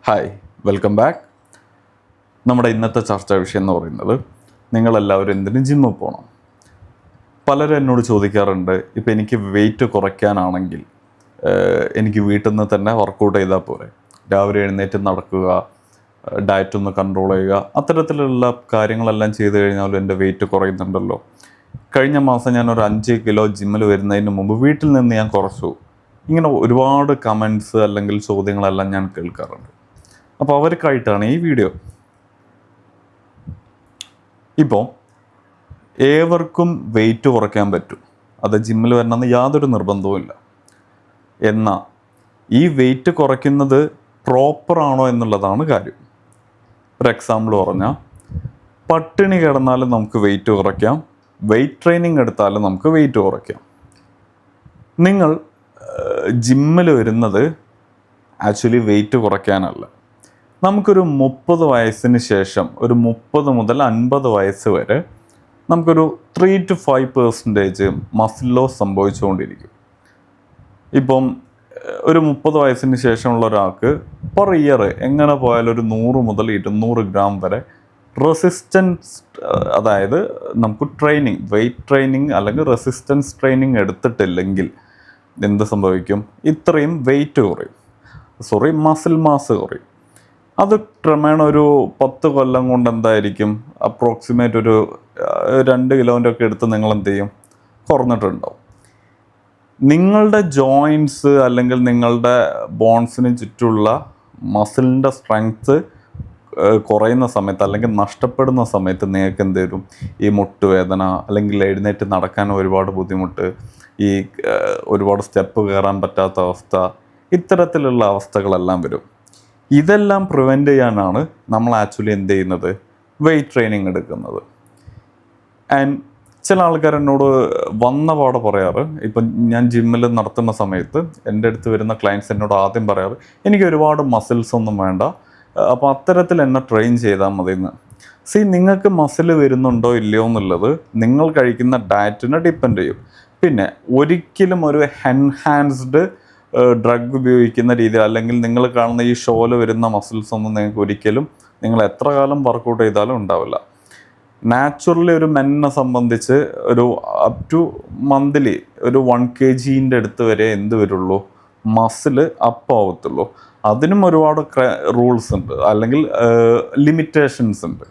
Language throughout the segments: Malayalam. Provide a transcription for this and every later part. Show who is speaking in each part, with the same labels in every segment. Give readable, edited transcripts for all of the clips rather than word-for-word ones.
Speaker 1: Hi, welcome back. നമ്മുടെ ഇന്നത്തെ ചർച്ചാ വിഷയം എന്ന് പറയുന്നത് നിങ്ങളെല്ലാവരും എന്തിനും ജിമ്മിൽ പോകണം. പലരും എന്നോട് ചോദിക്കാറുണ്ട്, ഇപ്പം എനിക്ക് വെയിറ്റ് കുറയ്ക്കാനാണെങ്കിൽ എനിക്ക് വീട്ടിൽ നിന്ന് തന്നെ വർക്കൗട്ട് ചെയ്താൽ പോരെ, രാവിലെ എഴുന്നേറ്റ് നടക്കുക, ഡയറ്റ് ഒന്ന് കൺട്രോൾ ചെയ്യുക, അത്തരത്തിലുള്ള കാര്യങ്ങളെല്ലാം ചെയ്തു കഴിഞ്ഞാലും എൻ്റെ വെയിറ്റ് കുറയുന്നുണ്ടല്ലോ. കഴിഞ്ഞ മാസം ഞാനൊരു 5 കിലോ ജിമ്മിൽ വരുന്നതിന് മുമ്പ് വീട്ടിൽ നിന്ന് ഞാൻ കുറച്ചു. ഇങ്ങനെ ഒരുപാട് കമൻറ്റ്സ് അല്ലെങ്കിൽ ചോദ്യങ്ങളെല്ലാം ഞാൻ കേൾക്കാറുണ്ട്. അപ്പോൾ അവർക്കായിട്ടാണ് ഈ വീഡിയോ. ഇപ്പോൾ ഏവർക്കും വെയിറ്റ് കുറയ്ക്കാൻ പറ്റും, അത് ജിമ്മിൽ വരണമെന്ന് യാതൊരു നിർബന്ധവുമില്ല. എന്നാൽ ഈ വെയിറ്റ് കുറയ്ക്കുന്നത് പ്രോപ്പറാണോ എന്നുള്ളതാണ് കാര്യം. ഒരു എക്സാമ്പിൾ പറഞ്ഞാൽ, പട്ടിണി കിടന്നാലും നമുക്ക് വെയിറ്റ് കുറയ്ക്കാം, വെയിറ്റ് ട്രെയിനിങ് എടുത്താലും നമുക്ക് വെയിറ്റ് കുറയ്ക്കാം. നിങ്ങൾ ജിമ്മിൽ വരുന്നത് ആക്ച്വലി വെയിറ്റ് കുറയ്ക്കാനല്ല. നമുക്കൊരു 30 വയസ്സിന് ശേഷം, ഒരു 30 മുതൽ 50 വയസ്സ് വരെ നമുക്കൊരു 3 to 5% മസിൽ ലോസ് സംഭവിച്ചുകൊണ്ടിരിക്കും. ഇപ്പം ഒരു 30 വയസ്സിന് ശേഷമുള്ള ഒരാൾക്ക് പെർ ഇയർ എങ്ങനെ പോയാലും ഒരു 100 മുതൽ 200 ഗ്രാം വരെ റെസിസ്റ്റൻസ്, അതായത് നമുക്ക് ട്രെയിനിങ്, വെയിറ്റ് ട്രെയിനിങ് അല്ലെങ്കിൽ റെസിസ്റ്റൻസ് ട്രെയിനിങ് എടുത്തിട്ടില്ലെങ്കിൽ എന്ത് സംഭവിക്കും? ഇത്രയും വെയിറ്റ് കുറയും, മസിൽ മാസ് കുറയും. അത് ക്രമേണ ഒരു 10 കൊല്ലം കൊണ്ട് എന്തായിരിക്കും, അപ്രോക്സിമേറ്റ് ഒരു 2 കിലോൻ്റെ ഒക്കെ എടുത്ത് നിങ്ങൾ എന്ത് ചെയ്യും? കുറഞ്ഞിട്ടുണ്ടാവും. നിങ്ങളുടെ ജോയിൻറ്റ്സ് അല്ലെങ്കിൽ നിങ്ങളുടെ ബോൺസിന് ചുറ്റുമുള്ള മസിലിൻ്റെ സ്ട്രെങ്ത്ത് കുറയുന്ന സമയത്ത് അല്ലെങ്കിൽ നഷ്ടപ്പെടുന്ന സമയത്ത് നിങ്ങൾക്ക് എന്ത് വരും? ഈ മുട്ടുവേദന, അല്ലെങ്കിൽ എഴുന്നേറ്റ് നടക്കാൻ ഒരുപാട് ബുദ്ധിമുട്ട്, ഈ ഒരുപാട് സ്റ്റെപ്പ് കയറാൻ പറ്റാത്ത അവസ്ഥ, ഇത്തരത്തിലുള്ള അവസ്ഥകളെല്ലാം വരും. ഇതെല്ലാം പ്രിവെൻറ്റ് ചെയ്യാനാണ് നമ്മൾ ആക്ച്വലി എന്ത് ചെയ്യുന്നത്? വെയിറ്റ് ട്രെയിനിങ് എടുക്കുന്നത്. ആൻഡ് ചില ആൾക്കാർ എന്നോട് വന്ന പാടെ പറയാറ്, ഇപ്പം ഞാൻ ജിമ്മിൽ നടത്തുന്ന സമയത്ത് എൻ്റെ അടുത്ത് വരുന്ന ക്ലയൻറ്റ്സ് എന്നോട് ആദ്യം പറയാറ്, എനിക്ക് ഒരുപാട് മസിൽസ് ഒന്നും വേണ്ട, അപ്പോൾ അത്തരത്തിൽ എന്നെ ട്രെയിൻ ചെയ്താൽ മതി എന്ന്. നിങ്ങൾക്ക് മസിൽ വരുന്നുണ്ടോ ഇല്ലയോ എന്നുള്ളത് നിങ്ങൾ കഴിക്കുന്ന ഡയറ്റിനെ ഡിപ്പെൻഡ് ചെയ്യും. പിന്നെ ഒരിക്കലും ഒരു എൻഹാൻസ്ഡ് ഡ്രഗ് ഉപയോഗിക്കുന്ന രീതി, അല്ലെങ്കിൽ നിങ്ങൾ കാണുന്ന ഈ ഷോയിൽ വരുന്ന മസിൽസ് ഒന്നും നിങ്ങൾക്ക് ഒരിക്കലും, നിങ്ങൾ എത്ര കാലം വർക്കൗട്ട് ചെയ്താലും ഉണ്ടാവില്ല. നാച്ചുറലി ഒരു മെന്നെ സംബന്ധിച്ച് ഒരു അപ് ടു മന്ത്ലി ഒരു 1 kg അടുത്ത് വരെ എന്ത് വരുള്ളൂ? മസിൽ അപ്പ് ആവത്തുള്ളൂ. അതിനും ഒരുപാട് റൂൾസ് ഉണ്ട്, അല്ലെങ്കിൽ ലിമിറ്റേഷൻസ് ഉണ്ട്.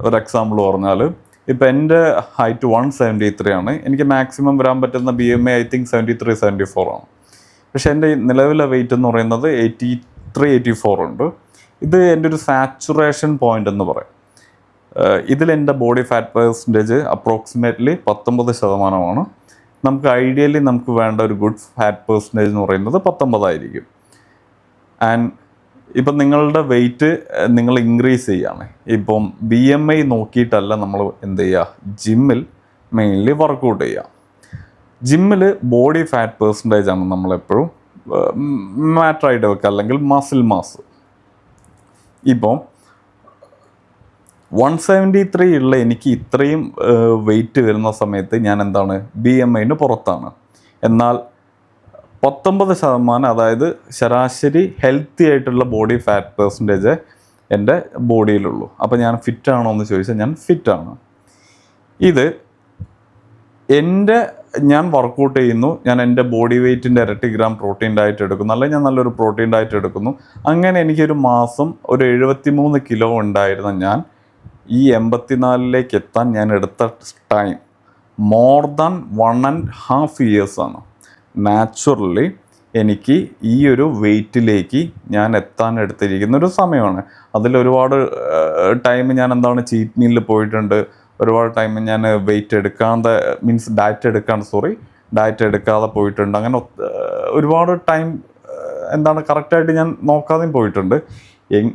Speaker 1: ഒരു എക്സാമ്പിൾ പറഞ്ഞാൽ, ഇപ്പം എൻ്റെ ഹൈറ്റ് 173 ആണ്, എനിക്ക് മാക്സിമം വരാൻ പറ്റുന്ന BMI ഐ തിങ്ക് 73-74 ആണ്. പക്ഷെ എൻ്റെ നിലവിലെ വെയിറ്റ് എന്ന് പറയുന്നത് 83-84 ഉണ്ട്. ഇത് എൻ്റെ ഒരു സാച്ചുറേഷൻ പോയിൻ്റ് എന്ന് പറയും. ഇതിലെൻ്റെ ബോഡി ഫാറ്റ് പെർസെൻറ്റേജ് അപ്രോക്സിമേറ്റ്ലി 19%. നമുക്ക് ഐഡിയലി നമുക്ക് വേണ്ട ഒരു ഗുഡ് ഫാറ്റ് പെർസെൻറ്റേജ് എന്ന് പറയുന്നത് 19 ആയിരിക്കും. ആൻഡ് ഇപ്പം നിങ്ങളുടെ വെയിറ്റ് നിങ്ങൾ ഇൻക്രീസ് ചെയ്യുകയാണ്, ഇപ്പം BMI നോക്കിയിട്ടല്ല നമ്മൾ എന്ത് ചെയ്യുക? ജിമ്മിൽ മെയിൻലി വർക്കൗട്ട് ചെയ്യുക. ജിമ്മിൽ ബോഡി ഫാറ്റ് പെർസെൻറ്റേജ് ആണ് നമ്മളെപ്പോഴും മാറ്ററായിട്ട് വെക്കുക, അല്ലെങ്കിൽ മസിൽ മാസ്. ഇപ്പം 173 ഉള്ള എനിക്ക് ഇത്രയും വെയിറ്റ് വരുന്ന സമയത്ത് ഞാൻ എന്താണ്? BMIന് പുറത്താണ്. എന്നാൽ 19%, അതായത് ശരാശരി ഹെൽത്തി ആയിട്ടുള്ള ബോഡി ഫാറ്റ് പെർസെൻറ്റേജ് എൻ്റെ ബോഡിയിലുള്ളൂ. അപ്പോൾ ഞാൻ ഫിറ്റാണോ എന്ന് ചോദിച്ചാൽ ഞാൻ ഫിറ്റാണ്. ഇത് ഞാൻ വർക്കൗട്ട് ചെയ്യുന്നു, ഞാൻ എൻ്റെ ബോഡി വെയ്റ്റിൻ്റെ ഇരട്ടി ഗ്രാം പ്രോട്ടീൻ ഡയറ്റ് എടുക്കുന്നു, അല്ലെങ്കിൽ ഞാൻ നല്ലൊരു പ്രോട്ടീൻ ഡയറ്റ് എടുക്കുന്നു. അങ്ങനെ എനിക്കൊരു മാസം ഒരു 73 കിലോ ഉണ്ടായിരുന്ന ഞാൻ ഈ 84ലേക്ക് എത്താൻ ഞാൻ എടുത്ത ടൈം മോർ ദാൻ 1.5 years ആണ്. നാച്ചുറലി എനിക്ക് ഈ ഒരു വെയ്റ്റിലേക്ക് ഞാൻ എത്താൻ എടുത്തിരിക്കുന്ന ഒരു സമയമാണ്. അതിലൊരുപാട് ടൈം ഞാൻ എന്താണ് ചീറ്റ് മീലിൽ പോയിട്ടുണ്ട്, ഒരുപാട് ടൈം ഞാൻ വെയിറ്റ് എടുക്കാതെ ഡയറ്റ് എടുക്കാതെ പോയിട്ടുണ്ട്. അങ്ങനെ ഒരുപാട് ടൈം എന്താണ് കറക്റ്റായിട്ട് ഞാൻ നോക്കാതെയും പോയിട്ടുണ്ട്.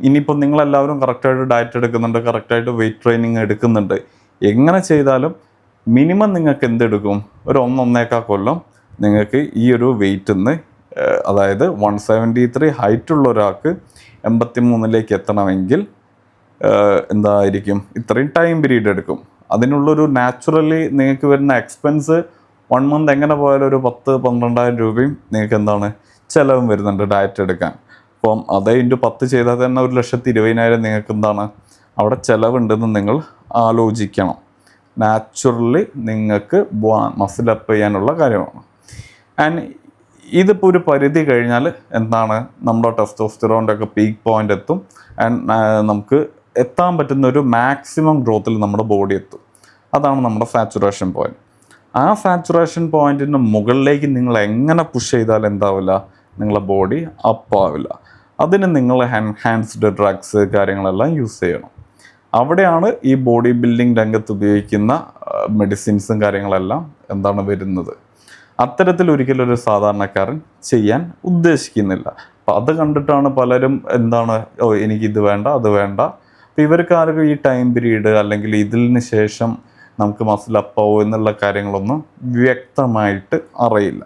Speaker 1: ഇനിയിപ്പോൾ നിങ്ങളെല്ലാവരും കറക്റ്റായിട്ട് ഡയറ്റ് എടുക്കുന്നുണ്ട്, കറക്റ്റായിട്ട് വെയിറ്റ് ട്രെയിനിങ് എടുക്കുന്നുണ്ട്. എങ്ങനെ ചെയ്താലും മിനിമം നിങ്ങൾക്ക് എന്തെടുക്കും? ഒരു 1-1.25 കൊല്ലം നിങ്ങൾക്ക് ഈ ഒരു വെയിറ്റിൽ നിന്ന്, അതായത് 173 ഹൈറ്റുള്ള ഒരാൾക്ക് 83ലേക്ക് എത്തണമെങ്കിൽ എന്തായിരിക്കും? ഇത്രയും ടൈം പീരീഡ് എടുക്കും. അതിനുള്ളൊരു നാച്ചുറലി നിങ്ങൾക്ക് വരുന്ന എക്സ്പെൻസ് 1 month എങ്ങനെ പോയാലും ഒരു 10-12,000 രൂപയും നിങ്ങൾക്ക് എന്താണ് ചിലവും വരുന്നുണ്ട് ഡയറ്റ് എടുക്കാൻ. അപ്പം അതേ ഇൻറ്റു 10 ചെയ്താൽ തന്നെ 1,20,000 നിങ്ങൾക്ക് എന്താണ് അവിടെ ചിലവുണ്ടെന്ന് നിങ്ങൾ ആലോചിക്കണം. നാച്ചുറലി നിങ്ങൾക്ക് മസിൽ അപ്പ് ചെയ്യാനുള്ള കാര്യമാണ്. ആൻഡ് ഇതിപ്പോൾ ഒരു പരിധി കഴിഞ്ഞാൽ എന്താണ് നമ്മുടെ ടെസ്റ്റോസ്റ്ററോണിൻ്റെ ഒക്കെ പീക്ക് പോയിന്റ് എത്തും. ആൻഡ് നമുക്ക് എത്താൻ പറ്റുന്ന ഒരു മാക്സിമം ഗ്രോത്തിൽ നമ്മുടെ ബോഡി എത്തും. അതാണ് നമ്മുടെ സാച്ചുറേഷൻ പോയിന്റ്. ആ സാച്ചുറേഷൻ പോയിന്റിന് മുകളിലേക്ക് നിങ്ങൾ എങ്ങനെ പുഷ് ചെയ്താൽ എന്താവില്ല, നിങ്ങളുടെ ബോഡി അപ്പാവില്ല. അതിന് നിങ്ങൾ എൻഹാൻസ്ഡ് ഡ്രഗ്സ് കാര്യങ്ങളെല്ലാം യൂസ് ചെയ്യണം. അവിടെയാണ് ഈ ബോഡി ബിൽഡിംഗ് രംഗത്ത് ഉപയോഗിക്കുന്ന മെഡിസിൻസും കാര്യങ്ങളെല്ലാം എന്താണ് വരുന്നത്. അത്തരത്തിൽ ഒരിക്കലും ഒരു സാധാരണക്കാരൻ ചെയ്യാൻ ഉദ്ദേശിക്കുന്നില്ല. അപ്പം അത് കണ്ടിട്ടാണ് പലരും എന്താണ് എനിക്കിത് വേണ്ട അത് വേണ്ട. അപ്പം ഇവർക്കാർക്കും ഈ ടൈം പീരീഡ് അല്ലെങ്കിൽ ഇതിന് ശേഷം നമുക്ക് മസിൽ അപ്പാവോ എന്നുള്ള കാര്യങ്ങളൊന്നും വ്യക്തമായിട്ട് അറിയില്ല.